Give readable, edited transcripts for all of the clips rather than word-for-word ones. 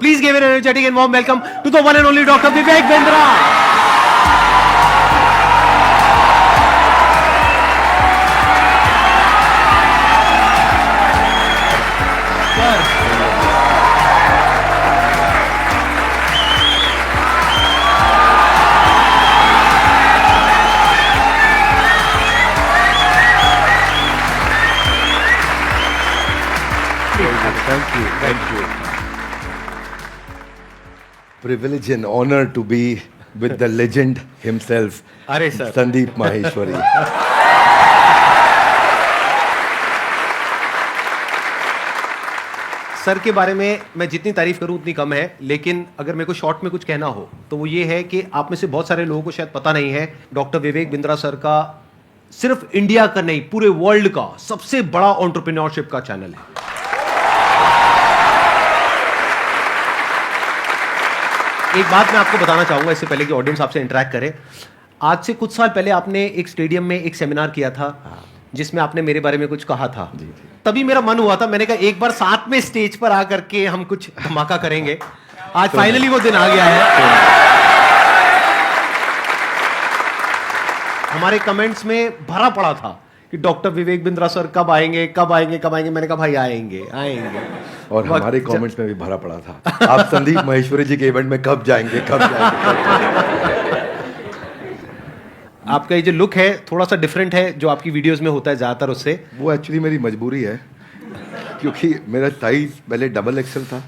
Please give an energetic and warm welcome to the one and only Dr. Vivek Bindra. Thank you. Privilege and honor to be with the legend himself, अरे sir, Sandeep Maheshwari. Sir के बारे में मैं जितनी तारीफ करूं उतनी कम है, लेकिन अगर मेरे को शॉर्ट में कुछ कहना हो तो वो ये है कि आप में से बहुत सारे लोगों को शायद पता नहीं है, डॉक्टर विवेक बिंद्रा सर का सिर्फ इंडिया का नहीं पूरे वर्ल्ड का सबसे बड़ा एंटरप्रेन्योरशिप का चैनल है। एक बात मैं आपको बताना चाहूंगा इससे पहले कि ऑडियंस आपसे इंटरेक्ट करे। आज से कुछ साल पहले आपने एक स्टेडियम में एक सेमिनार किया था जिसमें आपने मेरे बारे में कुछ कहा था। तभी मेरा मन हुआ था, मैंने कहा एक बार साथ में स्टेज पर आकर के हम कुछ धमाका करेंगे। आज फाइनली वो दिन आ गया है। हमारे कमेंट्स में भरा पड़ा था कि डॉक्टर विवेक बिंद्रा सर कब आएंगे कब आएंगे कब आएंगे। मैंने कहा भाई आएंगे आएंगे। और हमारे कमेंट्स में भी भरा पड़ा था, आप संदीप महेश्वरी जी के इवेंट में कब जाएंगे कब जाएंगे। आपका ये जो लुक है थोड़ा सा डिफरेंट है जो आपकी वीडियोस में होता है ज्यादातर उससे। वो एक्चुअली मेरी मजबूरी है, क्योंकि मेरा साइज पहले डबल एक्सएल था,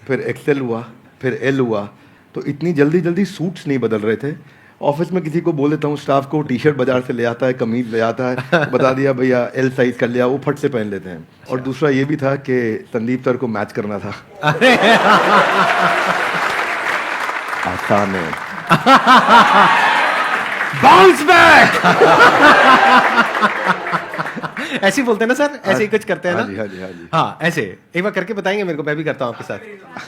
फिर एक्सएल हुआ, फिर एल हुआ, तो इतनी जल्दी जल्दी सूट्स नहीं बदल रहे थे। ऑफिस में किसी को बोल देता हूँ, स्टाफ को टी शर्ट बाजार से ले आता है, कमीज ले आता है, बता दिया भैया एल साइज कर लिया, वो फट से पहन लेते हैं। और दूसरा ये भी था कि संदीप सर को मैच करना था। आसान है। Bounce back. ऐसे ही बोलते हैं ना सर, ऐसे ही कुछ करते हैं ना। हाँ जी। हाँ ऐसे एक बार करके बताएंगे मेरे को, मैं भी करता हूँ आपके साथ।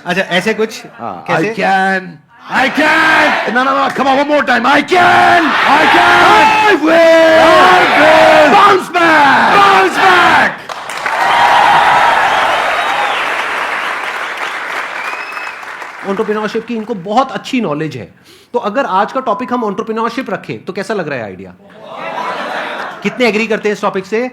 अच्छा ऐसे कुछ कैसे? I can! No, come on, one more time. I can! I will! Bounce back! Bounce back! Entrepreneurship की इनको बहुत अच्छी नॉलेज है। तो अगर आज का टॉपिक हम एंटरप्रेन्योरशिप रखें तो कैसा लग रहा है आइडिया? कितने एग्री करते हैं इस टॉपिक से?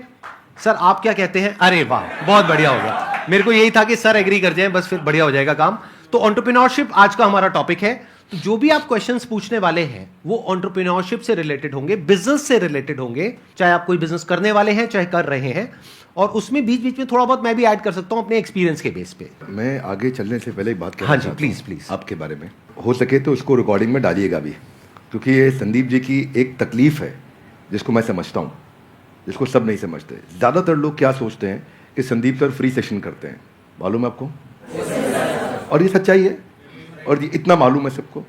सर आप क्या कहते हैं? अरे वाह बहुत बढ़िया होगा। मेरे को यही था कि सर एग्री कर जाए, बस फिर बढ़िया हो जाएगा काम। तो एंटरप्रेन्योरशिप आज का हमारा टॉपिक है। तो जो भी आप क्वेश्चंस पूछने वाले हैं वो एंटरप्रेन्योरशिप से रिलेटेड होंगे, बिजनेस से रिलेटेड होंगे, चाहे आप कोई बिजनेस करने वाले हैं चाहे कर रहे हैं। और उसमें बीच बीच में थोड़ा बहुत मैं भी ऐड कर सकता हूं अपने एक्सपीरियंस के बेस पे। मैं आगे चलने से पहले एक बात कहना हाँ जी, चाहता हूं प्लीज आपके बारे में। हो सके तो इसको रिकॉर्डिंग में डालिएगा भी, क्योंकि ये संदीप जी की एक तकलीफ है जिसको मैं समझता हूँ, जिसको सब नहीं समझते। ज़्यादातर लोग क्या सोचते हैं कि संदीप सर फ्री सेशन करते हैं, मालूम है आपको? और ये सच्चाई है, और ये इतना मालूम है सबको।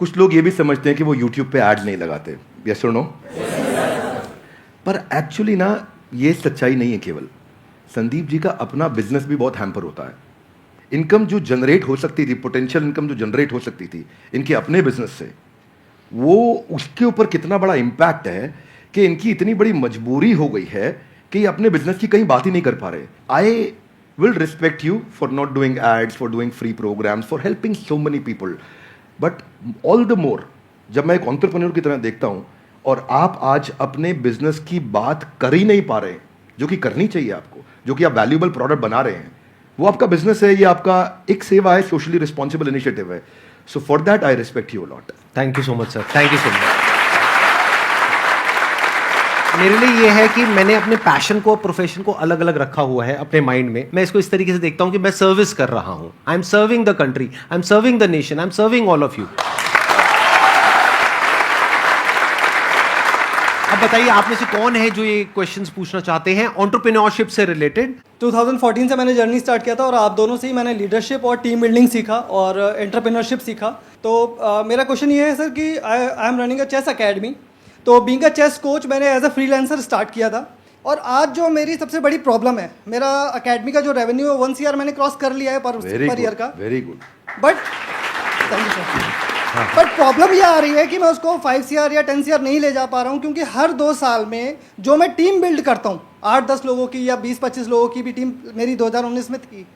कुछ लोग ये भी समझते हैं कि वो यूट्यूब पे ऐड नहीं लगाते, यस और नो? पर एक्चुअली ना ये सच्चाई नहीं है। केवल संदीप जी का अपना बिजनेस भी बहुत हैम्पर होता है। इनकम जो जनरेट हो सकती थी, पोटेंशियल इनकम जो जनरेट हो सकती थी इनके अपने बिजनेस से, वो उसके ऊपर कितना बड़ा इम्पैक्ट है कि इनकी इतनी बड़ी मजबूरी हो गई है कि ये अपने बिजनेस की कहीं बात ही नहीं कर पा रहे। आई will respect you for not doing ads, for doing free programs, for helping so many people. But all the more, जब मैं एक entrepreneur की तरह देखता हूँ और आप आज अपने बिजनेस की बात कर ही नहीं पा रहे हैं, जो कि करनी चाहिए आपको, जो कि आप वैल्यूएबल प्रोडक्ट बना रहे हैं, वो आपका बिजनेस है, ये आपका एक सेवा है, सोशली रिस्पॉन्सिबल इनिशिएटिव है। So for that I respect you a lot. Thank you so much sir, thank you so much. मेरे लिए ये है कि मैंने अपने पैशन को, प्रोफेशन को अलग अलग रखा हुआ है अपने माइंड में। मैं इसको इस तरीके से देखता हूं कि मैं सर्विस कर रहा हूं। I am serving the country, I am serving the nation, I am serving all of you. अब बताइए आप में से कौन है जो ये क्वेश्चंस पूछना चाहते हैं एंटरप्रेन्योरशिप से रिलेटेड? 2014 से मैंने जर्नी स्टार्ट किया था और आप दोनों से ही मैंने लीडरशिप और टीम बिल्डिंग सीखा और एंटरप्रेन्योरशिप सीखा। तो मेरा क्वेश्चन ये है सर कि I am running a chess academy. तो बीइंग अ चेस कोच मैंने एज अ फ्रीलांसर स्टार्ट किया था, और आज जो मेरी सबसे बड़ी प्रॉब्लम है, मेरा अकेडमी का जो रेवेन्यू है 1 CR मैंने क्रॉस कर लिया है पर ईयर का। Very good. But thank you sir. But problem ये आ रही है कि मैं उसको 5 CR या 10 CR नहीं ले जा पा रहा हूँ, क्योंकि हर 2 साल में जो मैं टीम बिल्ड करता हूँ, 8-10 लोगों की या 20-25 लोगों की भी टीम मेरी 2019 में थी,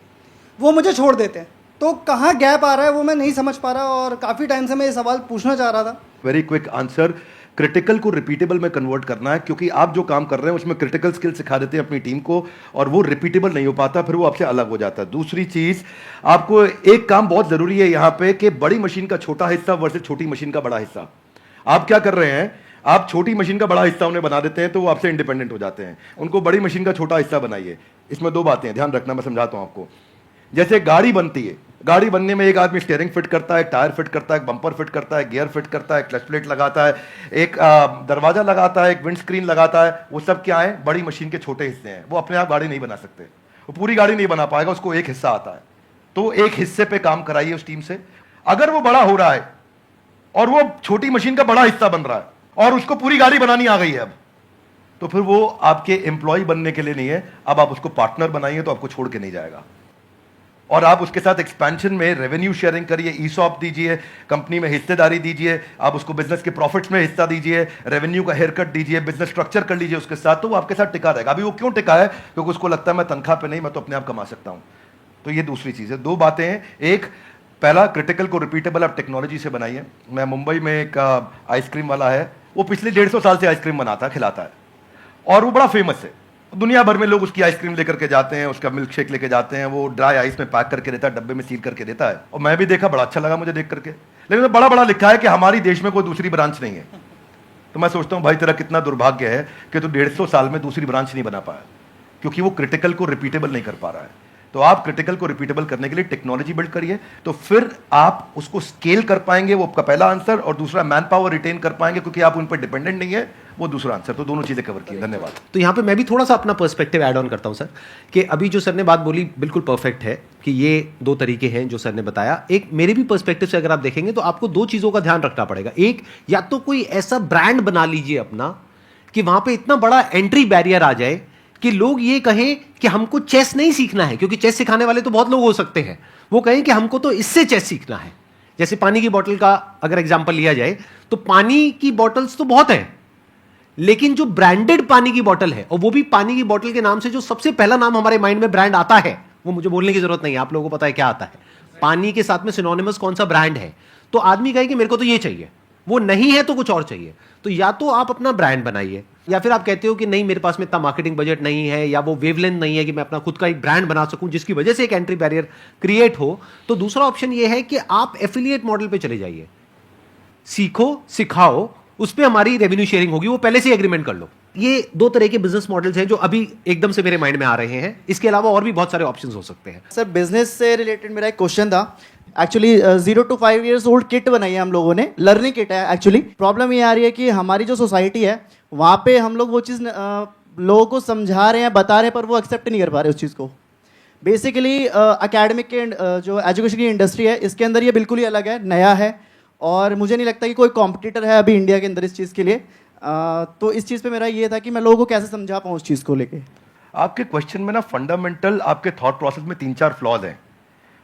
वो मुझे छोड़ देते हैं। तो कहाँ गैप आ रहा है वो मैं नहीं समझ पा रहा, और काफ़ी टाइम से मैं ये सवाल पूछना चाह रहा था। वेरी क्विक आंसर, क्रिटिकल को रिपीटेबल में कन्वर्ट करना है, क्योंकि आप जो काम कर रहे हैं उसमें क्रिटिकल स्किल सिखा देते हैं अपनी टीम को और वो रिपीटेबल नहीं हो पाता, फिर वो आपसे अलग हो जाता है। दूसरी चीज, आपको एक काम बहुत जरूरी है यहाँ पे कि बड़ी मशीन का छोटा हिस्सा वर्सेस छोटी मशीन का बड़ा हिस्सा। आप क्या कर रहे हैं, आप छोटी मशीन का बड़ा हिस्सा उन्हें बना देते हैं तो वो आपसे इंडिपेंडेंट हो जाते हैं, उनको बड़ी मशीन का छोटा हिस्सा बनाइए। इसमें दो बातें हैं, ध्यान रखना, मैं समझाता हूं आपको। जैसे गाड़ी बनती है, गाड़ी बनने में एक आदमी स्टीयरिंग फिट करता है, एक टायर फिट करता है, एक बम्पर फिट करता है, गियर फिट करता है, क्लच प्लेट लगाता है, एक दरवाजा लगाता है, एक विंड स्क्रीन लगाता है। वो सब क्या है, बड़ी मशीन के छोटे हिस्से हैं। वो अपने आप गाड़ी नहीं बना सकते, वो पूरी गाड़ी नहीं बना पाएगा, उसको एक हिस्सा आता है। तो एक हिस्से पे काम कराइए उस टीम से। अगर वो बड़ा हो रहा है और वो छोटी मशीन का बड़ा हिस्सा बन रहा है और उसको पूरी गाड़ी बनानी आ गई है अब, तो फिर वो आपके एम्प्लॉय बनने के लिए नहीं है, अब आप उसको पार्टनर बनाइए तो आपको छोड़ के नहीं जाएगा। और आप उसके साथ एक्सपेंशन में रेवेन्यू शेयरिंग करिए, ईसॉप दीजिए, कंपनी में हिस्सेदारी दीजिए, आप उसको बिजनेस के प्रॉफिट्स में हिस्सा दीजिए, रेवेन्यू का हेयर कट दीजिए, बिजनेस स्ट्रक्चर कर लीजिए उसके साथ, तो वो आपके साथ टिका रहेगा। अभी वो क्यों टिका है, क्योंकि उसको लगता है मैं तनख्वाह पे नहीं, मैं तो अपने आप कमा सकता हूं। तो ये दूसरी चीज है। दो बातें हैं, एक पहला, क्रिटिकल को रिपीटेबल आप टेक्नोलॉजी से बनाइए। मैं मुंबई में एक आइसक्रीम वाला है, वो पिछले 150 साल से आइसक्रीम बनाता है, खिलाता है, और वो बड़ा फेमस है। दुनिया भर में लोग उसकी आइसक्रीम लेकर के जाते हैं, उसका मिल्क शेक लेके जाते हैं, वो ड्राई आइस में पैक करके देता है, डब्बे में सील करके देता है। और मैं भी देखा, बड़ा अच्छा लगा मुझे देख करके, लेकिन बड़ा बड़ा लिखा है कि हमारी देश में कोई दूसरी ब्रांच नहीं है। तो मैं सोचता हूं भाई तेरा कितना दुर्भाग्य है कि तू 150 साल में दूसरी ब्रांच नहीं बना पाया, क्योंकि वो क्रिटिकल को रिपीटेबल नहीं कर पा रहा है। तो आप क्रिटिकल को रिपीटेबल करने के लिए टेक्नोलॉजी बिल्ड करिए, तो फिर आप उसको स्केल कर पाएंगे। वो आपका पहला आंसर। और दूसरा, मैन पावर रिटेन कर पाएंगे, क्योंकि आप उन पर डिपेंडेंट नहीं है, वो दूसरा आंसर। तो दोनों चीजें कवर की। धन्यवाद। तो यहाँ पे मैं भी थोड़ा सा अपना पर्सपेक्टिव ऐड ऑन करता हूँ सर, कि अभी जो सर ने बात बोली बिल्कुल परफेक्ट है कि ये दो तरीके हैं जो सर ने बताया। एक मेरे भी पर्सपेक्टिव से अगर आप देखेंगे तो आपको दो चीज़ों का ध्यान रखना पड़ेगा। एक, या तो कोई ऐसा ब्रांड बना लीजिए अपना कि वहाँ पे इतना बड़ा एंट्री बैरियर आ जाए कि लोग ये कहें कि हमको चेस नहीं सीखना है, क्योंकि चेस सिखाने वाले तो बहुत लोग हो सकते हैं, वो कहें कि हमको तो इससे चेस सीखना है। जैसे पानी की बोतल का अगर एग्जांपल लिया जाए तो पानी की बोतल्स तो बहुत हैं, लेकिन जो ब्रांडेड पानी की बोतल है, और वो भी पानी की बोतल के नाम से जो सबसे पहला नाम हमारे माइंड में ब्रांड आता है, वो मुझे बोलने की जरूरत नहीं है, आप लोगों को पता है क्या आता है। पानी के साथ में सिनोनिमस कौन सा ब्रांड है, तो आदमी कहे कि मेरे को तो ये चाहिए, वो नहीं है तो कुछ और चाहिए। तो या तो आप अपना ब्रांड बनाइए, या फिर आप कहते हो कि नहीं मेरे पास में इतना मार्केटिंग बजट नहीं है, या वो वेवलेंथ नहीं है कि मैं अपना खुद का एक ब्रांड बना सकूं जिसकी वजह से एक एंट्री बैरियर क्रिएट हो, तो दूसरा ऑप्शन ये है कि आप एफिलिएट मॉडल पे चले जाइए। सीखो, सिखाओ, उस पर हमारी रेवेन्यू शेयरिंग होगी, वो पहले से एग्रीमेंट कर लो। ये दो तरह के बिजनेस मॉडल्स हैं जो अभी एकदम से मेरे माइंड में आ रहे हैं। इसके अलावा और भी बहुत सारे ऑप्शंस हो सकते हैं। सर बिजनेस से रिलेटेड मेरा एक क्वेश्चन था। Actually 0 to 5 years old kit बनाई है हम लोगों ने, लर्निंग किट है। एक्चुअली प्रॉब्लम ये आ रही है कि हमारी जो सोसाइटी है वहाँ पे हम लोग वो चीज़ लोगों को समझा रहे हैं, बता रहे हैं, पर वो एक्सेप्ट नहीं कर पा रहे उस चीज़ को। बेसिकली एकेडमिक के जो एजुकेशन की इंडस्ट्री है इसके अंदर ये बिल्कुल ही अलग है, नया है, और मुझे नहीं लगता कि कोई कॉम्पिटिटर है अभी इंडिया के अंदर इस चीज़ के लिए। तो इस चीज़ पे मेरा ये था कि मैं लोगों को कैसे समझा पाऊँ उस चीज़ को लेके। आपके क्वेश्चन में ना फंडामेंटल आपके थॉट प्रोसेस में 3-4 फ्लॉज हैं,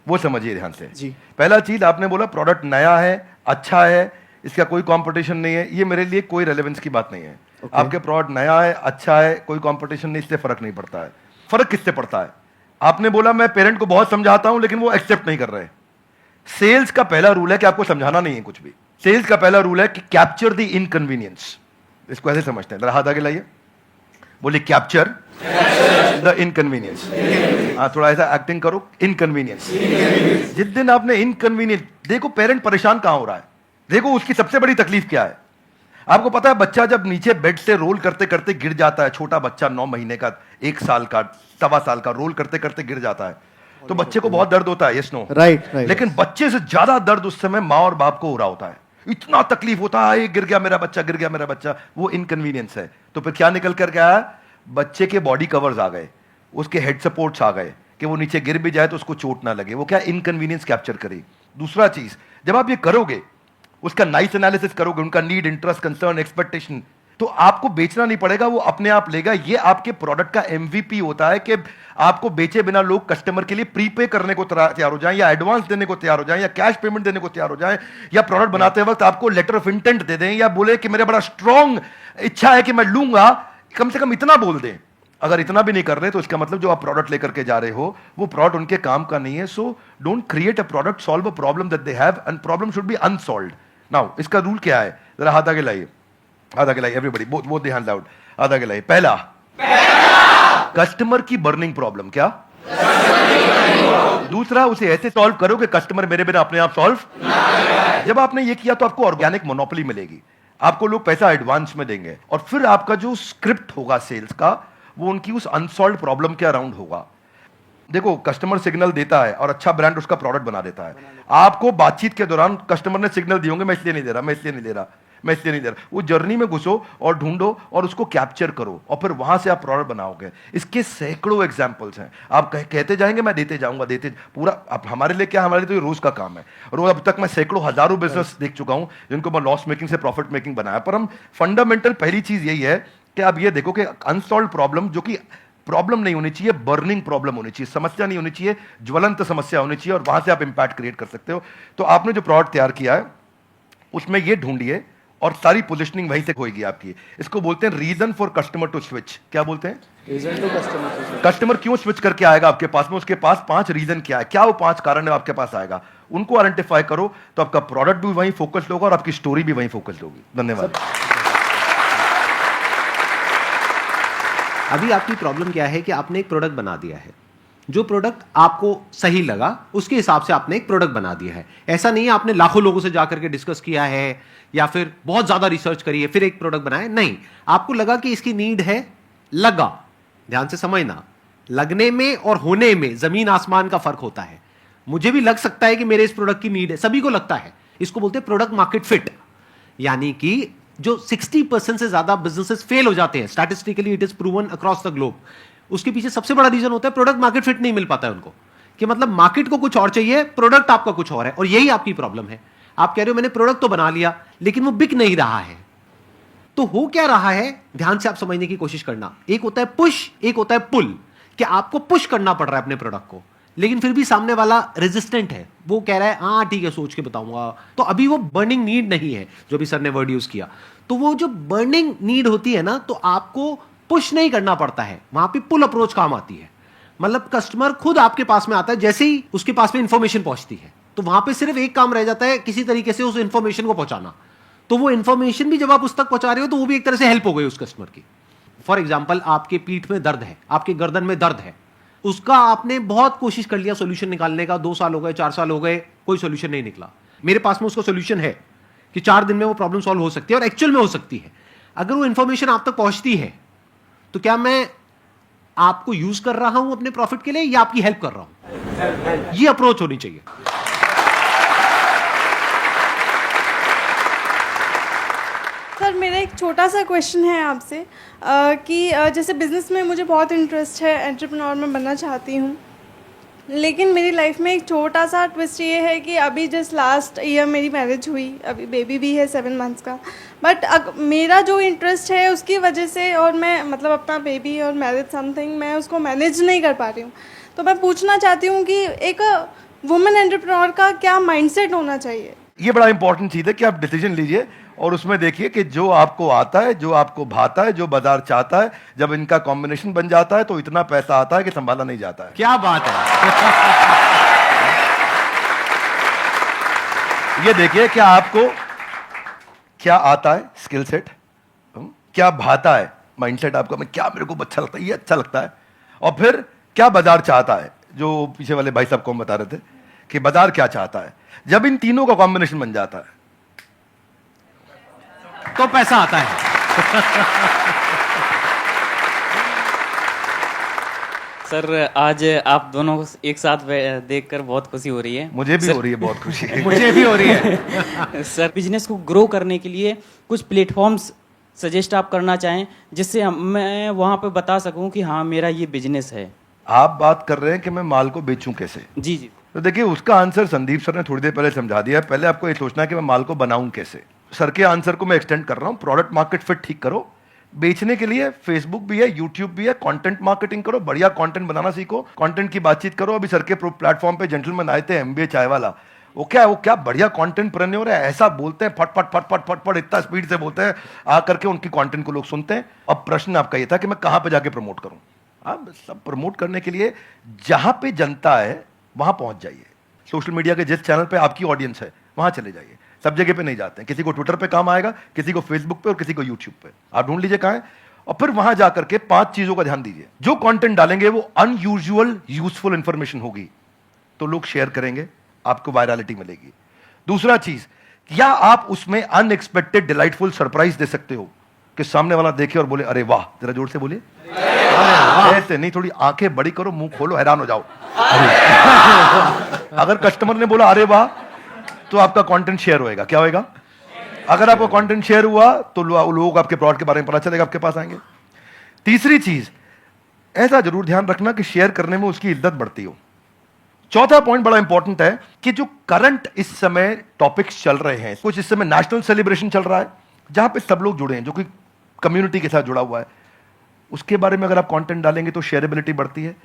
वो समझिए ध्यान से जी। पहला चीज, आपने बोला प्रोडक्ट नया है, अच्छा है, इसका कोई कंपटीशन नहीं है। ये मेरे लिए कोई रेलेवेंस की बात नहीं है। आपके प्रोडक्ट नया है, अच्छा है, कोई कंपटीशन नहीं, इससे फर्क नहीं पड़ता है। फर्क किससे पड़ता है? आपने बोला मैं पेरेंट को बहुत समझाता हूं लेकिन वो एक्सेप्ट नहीं कर रहे। सेल्स का पहला रूल है कि आपको समझाना नहीं है कुछ भी। सेल्स का पहला रूल है कि कैप्चर द इनकन्वीनियंस। इसको ऐसे समझते हैं, जरा हाथ आगे लाइए, बोलिए कैप्चर द इनकन्वीनियंस। हाँ, थोड़ा ऐसा एक्टिंग करो, इनकन्वीनियंस। जिस दिन आपने इनकन्वीनियंस, देखो पेरेंट परेशान कहां हो रहा है, देखो उसकी सबसे बड़ी तकलीफ क्या है। आपको पता है बच्चा जब नीचे बेड से रोल करते करते गिर जाता है, छोटा बच्चा 9 महीने का, 1 साल का, 1.25 साल का, रोल करते करते गिर जाता है, तो बच्चे को बहुत दर्द होता है, यस नो? राइट। लेकिन बच्चे से ज्यादा दर्द उस समय माँ और बाप को हो रहा होता है। इतना तकलीफ होता है, गिर गया मेरा बच्चा, गिर गया मेरा बच्चा, वो इनकन्वीनियंस है। तो फिर क्या निकल कर गया? बच्चे के बॉडी कवर्स आ गए, उसके हेड सपोर्ट्स आ गए कि वो नीचे गिर भी जाए तो उसको चोट ना लगे। वो क्या इनकन्वीनियंस कैप्चर करी। दूसरा चीज, जब आप ये करोगे, उसका नाइस एनालिसिस करोगे, उनका नीड, इंटरेस्ट, कंसर्न, एक्सपेक्टेशन, तो आपको बेचना नहीं पड़ेगा, वो अपने आप लेगा। ये आपके प्रोडक्ट का एमवीपी होता है कि आपको बेचे बिना लोग कस्टमर के लिए प्रीपे करने को तैयार हो जाएं, या एडवांस देने को तैयार हो जाएं, या कैश पेमेंट देने को तैयार हो जाएं, या प्रोडक्ट बनाते वक्त आपको लेटर ऑफ इंटेंट दे दें, या बोले कि मेरा बड़ा स्ट्रॉन्ग इच्छा है कि मैं लूंगा, कम से कम इतना बोल दें। अगर इतना भी नहीं कर रहे तो इसका मतलब जो आप प्रोडक्ट लेकर के जा रहे हो वो प्रोडक्ट उनके काम का नहीं है. So don't create a product, solve a problem that they have and problem should be unsolved. Now इसका रूल क्या है, जरा हाथ आगे लाइए, हाथ आगे लाइए everybody, both the hands out, हाथ आगे लाइए. पहला, कस्टमर की बर्निंग प्रॉब्लम. क्या? दूसरा, उसे ऐसे सॉल्व करो कि कस्टमर मेरे बिना अपने आप सॉल्व. जब आपने ये किया तो आपको ऑर्गेनिक मोनोपोली मिलेगी, आपको लोग पैसा एडवांस में देंगे और फिर आपका जो स्क्रिप्ट होगा सेल्स का वो उनकी उस अनसॉल्व प्रॉब्लम के अराउंड होगा. देखो, कस्टमर सिग्नल देता है और अच्छा ब्रांड उसका प्रोडक्ट बना देता है. आपको बातचीत के दौरान कस्टमर ने सिग्नल दिए होंगे, मैं इसलिए नहीं दे रहा, मैं इसलिए नहीं दे रहा, मैं इसलिए नहीं दे रहा. वो जर्नी में घुसो और ढूंढो और उसको कैप्चर करो और फिर वहां से आप प्रोडक्ट बनाओगे. इसके सैकड़ों एग्जांपल्स हैं. आप कहते जाएंगे मैं देते जाऊंगा, देते पूरा. आप हमारे लिए क्या, हमारे लिए तो ये रोज का काम है. रोज अब तक मैं सैकड़ों हजारों बिजनेस देख चुका हूं जिनको मैं लॉस मेकिंग से प्रॉफिट मेकिंग बनाया. पर हम फंडामेंटल पहली चीज यही है कि आप ये देखो कि अनसॉल्व प्रॉब्लम, जो कि प्रॉब्लम नहीं होनी चाहिए, बर्निंग प्रॉब्लम होनी चाहिए, समस्या नहीं होनी चाहिए, ज्वलंत समस्या होनी चाहिए और वहां से आप इंपैक्ट क्रिएट कर सकते हो. तो आपने जो प्रोडक्ट तैयार किया है उसमें ये ढूंढिए और सारी पोजिशनिंग वहीं से होगी आपकी. इसको बोलते हैं reason for customer to switch. क्या बोलते हैं? Reason to customer. कस्टमर क्यों स्विच करके आएगा आपके पास में, उसके पास 5 रीजन क्या है, क्या वो 5 कारण है आपके पास आएगा, उनको आइडेंटिफाई करो तो आपका प्रोडक्ट भी वहीं फोकस्ड होगा और आपकी स्टोरी भी वहीं फोकस्ड होगी. धन्यवाद. अभी आपकी प्रॉब्लम क्या है कि आपने एक प्रोडक्ट बना दिया है, जो प्रोडक्ट आपको सही लगा उसके हिसाब से आपने एक प्रोडक्ट बना दिया है. ऐसा नहीं है आपने लाखों लोगों से जाकर के डिस्कस किया है या फिर बहुत ज्यादा रिसर्च करी है फिर एक प्रोडक्ट बनाया. नहीं, आपको लगा कि इसकी नीड है, लगा. ध्यान से समझना, लगने में और होने में जमीन आसमान का फर्क होता है. मुझे भी लग सकता है कि मेरे इस प्रोडक्ट की नीड है, सभी को लगता है. इसको बोलते हैं प्रोडक्ट मार्केट फिट. यानी कि जो 60% से ज्यादा बिजनेसेस फेल हो जाते हैं, statistically it is proven across the globe, उसके पीछे सबसे बड़ा रीजन होता है प्रोडक्ट मार्केट फिट नहीं मिल पाता है उनको. कि मतलब मार्केट को कुछ और चाहिए, प्रोडक्ट आपका कुछ और है. और यही आपकी प्रॉब्लम है. आप कह रहे हो मैंने प्रोडक्ट तो बना लिया लेकिन वो बिक नहीं रहा है. तो हो क्या रहा है, ध्यान से आप समझने की कोशिश करना. एक होता है पुश, एक होता है पुल. कि आपको पुश करना पड़ रहा है अपने प्रोडक्ट को, लेकिन फिर भी सामने वाला रेजिस्टेंट है, वो कह रहा है हाँ ठीक है सोच के बताऊंगा. तो अभी वो बर्निंग नीड नहीं है, जो भी सर ने वर्ड यूज किया. तो वो जो बर्निंग नीड होती है ना, तो आपको पुश नहीं करना पड़ता है, वहां पे पुल अप्रोच काम आती है. मतलब कस्टमर खुद आपके पास में आता है, जैसे ही उसके पास में इंफॉर्मेशन पहुंचती है तो वहां पे सिर्फ एक काम रह जाता है, किसी तरीके से उस इंफॉर्मेशन को पहुंचाना. तो वो इंफॉर्मेशन भी जब आप उस तक पहुंचा रहे हो तो वो भी एक तरह से हेल्प हो गई उस कस्टमर की. फॉर एग्जाम्पल, आपके पीठ में दर्द है, आपके गर्दन में दर्द है, उसका आपने बहुत कोशिश कर लिया सोल्यूशन निकालने का, 2 साल हो गए, 4 साल हो गए, कोई सोल्यूशन नहीं निकला. मेरे पास में उसका सोल्यूशन है कि 4 दिन में वो प्रॉब्लम सॉल्व हो सकती है और एक्चुअल में हो सकती है. अगर वो इंफॉर्मेशन आप तक पहुंचती है तो क्या मैं आपको यूज कर रहा हूं अपने प्रॉफिट के लिए या आपकी हेल्प कर रहा हूं? ये अप्रोच होनी चाहिए. सर, मेरा एक छोटा सा क्वेश्चन है आपसे कि जैसे बिज़नेस में मुझे बहुत इंटरेस्ट है, एंटरप्रेन्योर में बनना चाहती हूँ, लेकिन मेरी लाइफ में एक छोटा सा ट्विस्ट ये है कि अभी जस्ट लास्ट ईयर मेरी मैरिज हुई, अभी बेबी भी है 7 मंथ्स का. बट मेरा जो इंटरेस्ट है उसकी वजह से, और मैं मतलब अपना बेबी और मैरिज समथिंग, मैं उसको मैनेज नहीं कर पा रही हूँ. तो मैं पूछना चाहती हूँ कि एक वुमेन एंटरप्रेन्योर का क्या माइंडसेट होना चाहिए? ये बड़ा इंपॉर्टेंट चीज है कि आप डिसीजन लीजिए और उसमें देखिए कि जो आपको आता है, जो आपको भाता है, जो बाजार चाहता है, जब इनका कॉम्बिनेशन बन जाता है तो इतना पैसा आता है कि संभाला नहीं जाता है. क्या बात है. ये देखिए क्या आपको क्या आता है, स्किल सेट, क्या भाता है, माइंडसेट आपका, मैं क्या मेरे को अच्छा लगता है, ये अच्छा लगता है, और फिर क्या बाजार चाहता है, जो पीछे वाले भाई साहब को हम बता रहे थे कि बाजार क्या चाहता है. जब इन तीनों का कॉम्बिनेशन बन जाता है तो पैसा आता है. सर, आज आप दोनों को एक साथ देखकर बहुत खुशी हो रही है. मुझे भी हो रही है बहुत खुशी. मुझे भी हो रही है. सर, बिजनेस को ग्रो करने के लिए कुछ प्लेटफॉर्म्स सजेस्ट आप करना चाहें जिससे मैं वहाँ पे बता सकूँ कि हाँ मेरा ये बिजनेस है. आप बात कर रहे हैं कि मैं माल को बेचूं कैसे. जी जी. तो देखिए उसका आंसर संदीप सर ने थोड़ी देर पहले समझा दिया. पहले आपको ये सोचना है कि मैं माल को बनाऊं कैसे. सर के आंसर को मैं एक्सटेंड कर रहा हूं. प्रोडक्ट मार्केट फिट ठीक करो. बेचने के लिए फेसबुक भी है, यूट्यूब भी है, कंटेंट मार्केटिंग करो, बढ़िया कंटेंट बनाना सीखो, कंटेंट की बातचीत करो. अभी सर के प्लेटफॉर्म पे जेंटलमैन आए थे, एमबीए चाय वाला, वो क्या बढ़िया कंटेंट प्रेन्योर है, ऐसा बोलते हैं फट फट फट फट फट फट इतना स्पीड से बोलते हैं, आ करके उनकी कंटेंट को लोग सुनते हैं. अब प्रश्न आपका ये था कि मैं कहां पे जाके प्रमोट करूं. आप सब प्रमोट करने के लिए जहां पे जनता है वहां पहुंच जाइए। सोशल मीडिया के जिस चैनल पे आपकी ऑडियंस है वहां चले जाइए। सब जगह पे नहीं जाते हैं, किसी को ट्विटर पे काम आएगा, किसी को फेसबुक पे और किसी को यूट्यूब पे। आप ढूंढ लीजिए कहां है और फिर वहां जाकर के 5 चीजों का ध्यान दीजिए। जो कंटेंट डालेंगे वो अनयूजुअल यूजफुल इंफॉर्मेशन होगी तो लोग शेयर करेंगे, आपको वायरलिटी मिलेगी। दूसरा चीज, क्या आप उसमें अनएक्सपेक्टेड डिलाइटफुल सरप्राइज दे सकते हो कि सामने वाला देखे और बोले अरे वाह, जरा जोर से बोलिए ऐसे नहीं, थोड़ी आंखें बड़ी करो, मुंह खोलो, हैरान हो जाओ। अगर कस्टमर ने बोला अरे वाह तो आपका कंटेंट शेयर होएगा। क्या होएगा? अगर आपका कंटेंट शेयर हुआ तो लोग आपके प्रोडक्ट के बारे में पता चलेगा, आपके पास आएंगे। तीसरी चीज, ऐसा जरूर ध्यान रखना कि शेयर करने में उसकी इज्जत बढ़ती हो। चौथा पॉइंट बड़ा इंपॉर्टेंट है कि जो करंट इस समय टॉपिक्स चल रहे हैं, कुछ इस समय नेशनल सेलिब्रेशन चल रहा है जहां पे सब लोग जुड़े हैं, जो कि कम्युनिटी के साथ जुड़ा हुआ है, उसके बारे में अगर आप कंटेंट डालेंगे तो शेयरेबिलिटी बढ़ती है।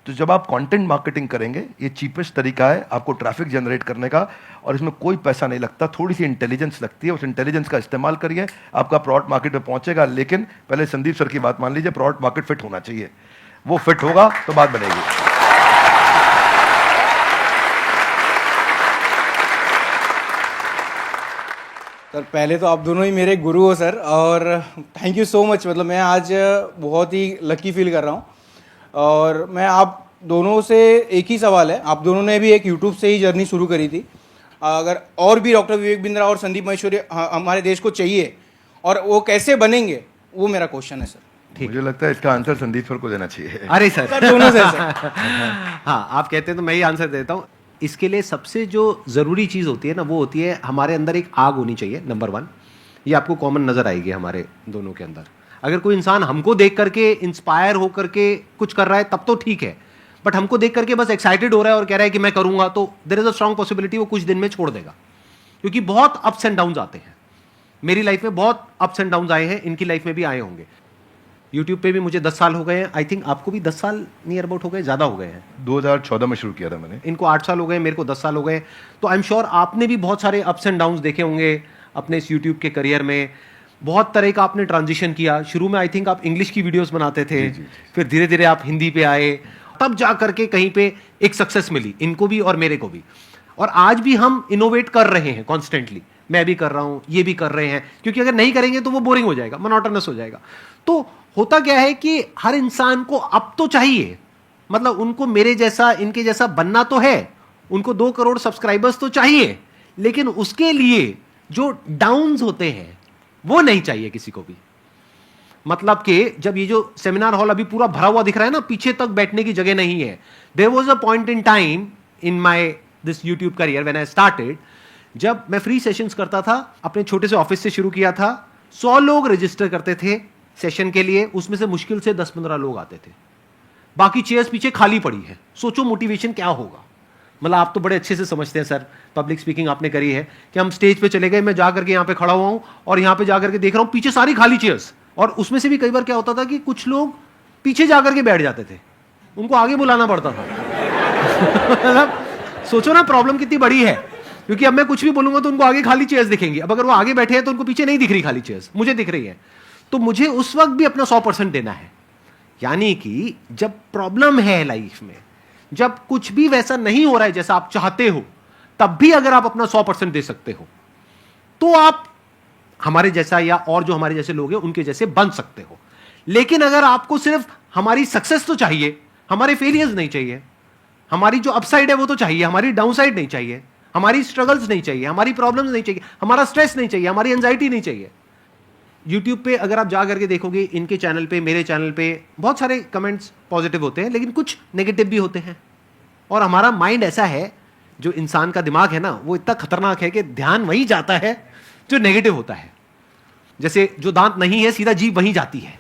तो जब आप कंटेंट मार्केटिंग करेंगे, ये चीपेस्ट तरीका है आपको ट्रैफिक जनरेट करने का, और इसमें कोई पैसा नहीं लगता, थोड़ी सी इंटेलिजेंस लगती है। उस इंटेलिजेंस का इस्तेमाल करिए, आपका प्रोडक्ट मार्केट में पहुंचेगा। लेकिन पहले संदीप सर की बात मान लीजिए, प्रोडक्ट मार्केट फिट होना चाहिए। वो फिट होगा तो बात बनेगी। सर पहले तो आप दोनों ही मेरे गुरु हो सर, और थैंक यू सो मच। मतलब मैं आज बहुत ही लकी फील कर रहा हूँ। और मैं आप दोनों से एक ही सवाल है, आप दोनों ने भी एक यूट्यूब से ही जर्नी शुरू करी थी, अगर और भी डॉक्टर विवेक बिंद्रा और संदीप महेश्वरी हमारे देश को चाहिए और वो कैसे बनेंगे, वो मेरा क्वेश्चन है सर। मुझे लगता है इसका आंसर संदीप सर को देना चाहिए। अरे सर, सर दोनों से सर। हाँ, आप कहते हैं तो मैं ही आंसर देता हूँ। इसके लिए सबसे जो ज़रूरी चीज़ होती है ना, वो होती है हमारे अंदर एक आग होनी चाहिए। नंबर 1, ये आपको कॉमन नज़र आएगी हमारे दोनों के अंदर। अगर कोई इंसान हमको देख करके इंस्पायर हो करके कुछ कर रहा है तब तो ठीक है, बट हमको देख करके बस एक्साइटेड हो रहा है और कह रहा है कि मैं करूँगा, तो there is a strong possibility वो कुछ दिन में छोड़ देगा। क्योंकि बहुत अप्स एंड डाउन्स आते हैं। मेरी लाइफ में बहुत अप्स एंड डाउन्स आए हैं, इनकी लाइफ में भी आए होंगे। यूट्यूब पे भी मुझे 10 साल हो गए हैं, आई थिंक आपको भी 10 साल नियर अबाउट हो गए, ज़्यादा हो गए हैं। 2014 में शुरू किया था मैंने। इनको 8 साल हो गए, मेरे को 10 साल हो गए। तो आई एम श्योर आपने भी बहुत सारे अप्स एंड डाउन्स देखे होंगे अपने इस यूट्यूब के करियर में। बहुत तरह का आपने ट्रांजिशन किया। शुरू में आई थिंक आप इंग्लिश की वीडियोस बनाते थे, फिर धीरे धीरे आप हिंदी पे आए, तब जा करके कहीं पे एक सक्सेस मिली इनको भी और मेरे को भी। और आज भी हम इनोवेट कर रहे हैं कॉन्स्टेंटली। मैं भी कर रहा हूं, ये भी कर रहे हैं, क्योंकि अगर नहीं करेंगे तो वो बोरिंग हो जाएगा, मोनोटोनस हो जाएगा। तो होता क्या है कि हर इंसान को अब तो चाहिए, मतलब उनको मेरे जैसा, इनके जैसा बनना तो है, उनको 2 करोड़ सब्सक्राइबर्स तो चाहिए, लेकिन उसके लिए जो डाउन्स होते हैं वो नहीं चाहिए किसी को भी। मतलब कि जब ये जो सेमिनार हॉल अभी पूरा भरा हुआ दिख रहा है ना, पीछे तक बैठने की जगह नहीं है। There was a point in time in my this YouTube career when I started, जब मैं फ्री सेशंस करता था, अपने छोटे से ऑफिस से शुरू किया था। 100 लोग रजिस्टर करते थे सेशन के लिए, उसमें से मुश्किल से 10-15 लोग आते थे, बाकी चेयर्स पीछे खाली पड़ी है। सोचो मोटिवेशन क्या होगा। मतलब आप तो बड़े अच्छे से समझते हैं सर, पब्लिक स्पीकिंग आपने करी है, कि हम स्टेज पे चले गए, मैं जाकर के यहाँ पे खड़ा हुआ हूँ और यहाँ पे जाकर के देख रहा हूँ पीछे सारी खाली चेयर्स, और उसमें से भी कई बार क्या होता था कि कुछ लोग पीछे जाकर के बैठ जाते थे, उनको आगे बुलाना पड़ता था। मतलब सोचो ना प्रॉब्लम कितनी बड़ी है, क्योंकि अब मैं कुछ भी बोलूंगा तो उनको आगे खाली चेयर्स दिखेंगी। अब अगर वो आगे बैठे हैं तो उनको पीछे नहीं दिख रही खाली चेयर्स, मुझे दिख रही है। तो मुझे उस वक्त भी अपना 100% देना है। यानी कि जब प्रॉब्लम है लाइफ में, जब कुछ भी वैसा नहीं हो रहा है जैसा आप चाहते हो, तब भी अगर आप अपना 100% दे सकते हो तो आप हमारे जैसा या और जो हमारे जैसे लोग हैं उनके जैसे बन सकते हो। लेकिन अगर आपको सिर्फ हमारी सक्सेस तो चाहिए, हमारे फेलियर्स नहीं चाहिए, हमारी जो अपसाइड है वो तो चाहिए, हमारी डाउनसाइड नहीं चाहिए, हमारी स्ट्रगल्स नहीं चाहिए, हमारी प्रॉब्लम्स नहीं चाहिए, हमारा स्ट्रेस नहीं चाहिए, हमारी एंजाइटी नहीं चाहिए। यूट्यूब पे अगर आप जा करके देखोगे, इनके चैनल पे, मेरे चैनल पे बहुत सारे कमेंट्स पॉजिटिव होते हैं, लेकिन कुछ नेगेटिव भी होते हैं। और हमारा माइंड ऐसा है, जो इंसान का दिमाग है ना, वो इतना खतरनाक है कि ध्यान वहीं जाता है जो नेगेटिव होता है। जैसे जो दांत नहीं है, सीधा जीभ वहीं जाती है,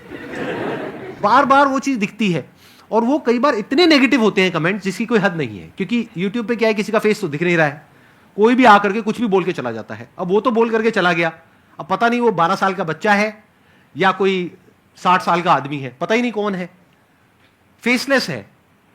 बार बार वो चीज दिखती है। और वो कई बार इतने नेगेटिव होते हैं कमेंट जिसकी कोई हद नहीं है, क्योंकि यूट्यूब पे क्या है, किसी का फेस तो दिख नहीं रहा है, कोई भी आकर के कुछ भी बोल के चला जाता है। अब वो तो बोल करके चला गया, अब पता नहीं वो 12 साल का बच्चा है या कोई 60 साल का आदमी है, पता ही नहीं कौन है, फेसलेस है,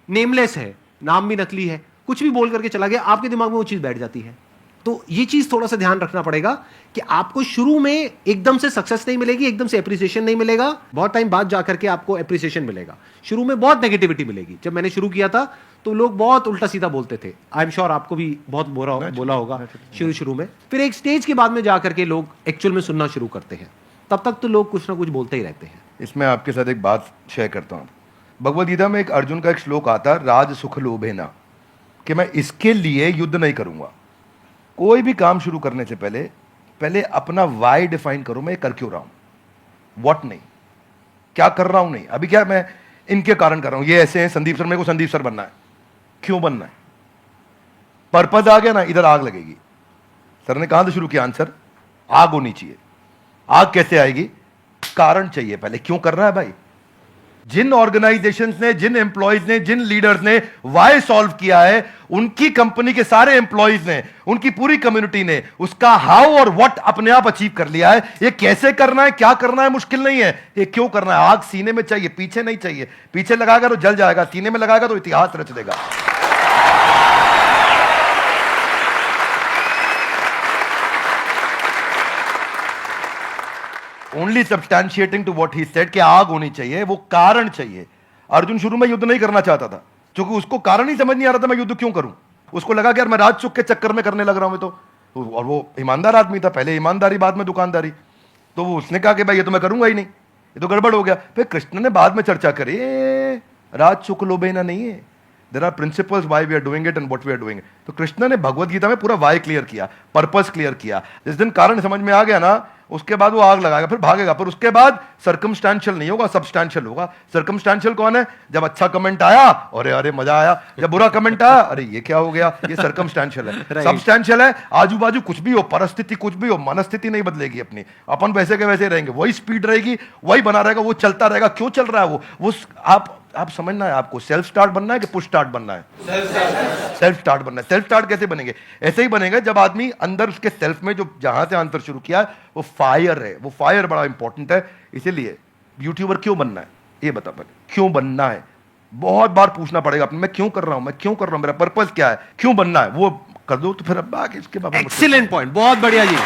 नेमलेस है, नाम भी नकली है, कुछ भी बोल करके चला गया, आपके दिमाग में वो चीज बैठ जाती है। तो ये चीज थोड़ा सा ध्यान रखना पड़ेगा कि आपको शुरू में एकदम से सक्सेस नहीं मिलेगी, एकदम से एप्रिसिएशन नहीं मिलेगा, बहुत टाइम बाद जाकर के आपको एप्रिसिएशन मिलेगा। शुरू में बहुत नेगेटिविटी मिलेगी। जब मैंने शुरू किया था तो लोग बहुत उल्टा सीधा बोलते थे, आई एम श्योर आपको भी बहुत बोला होगा शुरू में। फिर एक स्टेज के बाद में जाकर के लोग एक्चुअल में सुनना शुरू करते हैं, तब तक तो लोग कुछ ना कुछ बोलते ही रहते हैं। इसमें आपके साथ एक बात शेयर करता हूँ। भगवद गीता में एक अर्जुन का एक श्लोक आता है, राज सुख लोभेना, कि मैं इसके लिए युद्ध नहीं करूंगा। कोई भी काम शुरू करने से पहले अपना वाई डिफाइन करो, मैं कर क्यों रहा हूं, व्हाट नहीं, क्या कर रहा हूं नहीं। अभी क्या मैं इनके कारण कर रहा हूं, ये ऐसे हैं संदीप सर, मेरे को संदीप सर बनना है, क्यों बनना है, पर्पज आ गया ना, इधर आग लगेगी। सर ने कहां से शुरू किया आंसर, आग होनी चाहिए। आग कैसे आएगी, कारण चाहिए पहले, क्यों कर रहा है भाई। जिन ऑर्गेनाइजेशंस ने, जिन एम्प्लॉयज ने, जिन लीडर्स ने वाई सॉल्व किया है, उनकी कंपनी के सारे एम्प्लॉयज ने, उनकी पूरी कम्युनिटी ने उसका हाउ और व्हाट अपने आप अचीव कर लिया है। ये कैसे करना है, क्या करना है, मुश्किल नहीं है, ये क्यों करना है। आग सीने में चाहिए, पीछे नहीं चाहिए। पीछे लगाएगा तो जल जाएगा, सीने में लगाएगा तो इतिहास रच देगा। Only substantiating to what he said कि आग होनी चाहिए, वो कारण चाहिए। अर्जुन शुरू में युद्ध नहीं करना चाहता था, क्योंकि उसको कारण ही समझ नहीं आ रहा था मैं युद्ध क्यों करूं। उसको लगा कि यार मैं राजसुख के चक्कर में करने लग रहा हूं मैं तो और वो ईमानदार आदमी था, पहले ईमानदारी बाद में दुकानदारी। तो उसने कहा कि भाई ये तो मैं करूंगा ही नहीं, ये तो गड़बड़ हो गया। फिर कृष्ण ने बाद में चर्चा करी, राजसुख लोभेना नहीं है, there are principles why we are doing it and what we are doing. तो कृष्ण ने भगवद गीता में पूरा वाई क्लियर किया, पर्पस क्लियर किया। जिस दिन कारण समझ में आ गया ना, उसके बाद वो आग लगाएगा, फिर भागेगा। पर उसके बाद सर्कमस्टेंशियल नहीं होगा, सब्सटेंशियल होगा। सर्कमस्टेंशियल कौन है, जब अच्छा कमेंट आया अरे अरे मजा आया, जब बुरा कमेंट आया अरे ये क्या हो गया, ये सर्कमस्टेंशियल है। सब्सटेंशियल है, आजू बाजू कुछ भी हो, परिस्थिति कुछ भी हो, मनस्थिति नहीं बदलेगी अपनी, अपन वैसे के वैसे रहेंगे, वही स्पीड रहेगी, वही बना रहेगा, वो चलता रहेगा। क्यों चल रहा है वो आप समझना है, आपको सेल्फ स्टार्ट बनना है कि पुश स्टार्ट बनना है। सेल्फ स्टार्ट बनना है। सेल्फ स्टार्ट कैसे बनेंगे, ऐसे ही बनेगा जब आदमी अंदर उसके सेल्फ में जो जहां से आंसर शुरू किया वो फायर है, वो फायर बड़ा इंपॉर्टेंट है। इसीलिए यूट्यूबर क्यों बनना है, ये बता पहले, क्यों बनना है। बहुत बार पूछना पड़ेगा अपने, मैं क्यों कर रहा हूं, मैं क्यों कर रहा हूं, मेरा पर्पस क्या है, क्यों बनना है, वो कर दो तो फिर अब आगे इसके बाद। एक्सीलेंट पॉइंट, बहुत बढ़िया जी।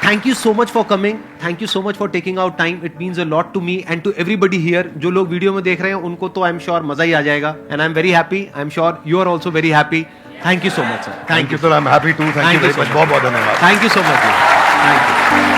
Thank you so much for coming. Thank you so much for taking out time. It means a lot to me and to everybody here. जो लोग वीडियो में देख रहे हैं उनको तो I'm sure मजा ही आ जाएगा. And I'm very happy. I'm sure you are also very happy. Thank you so much, sir. Thank you, sir. I'm happy too. Thank you very much. बहुत बहुत धन्यवाद. Thank you so much. Thank you.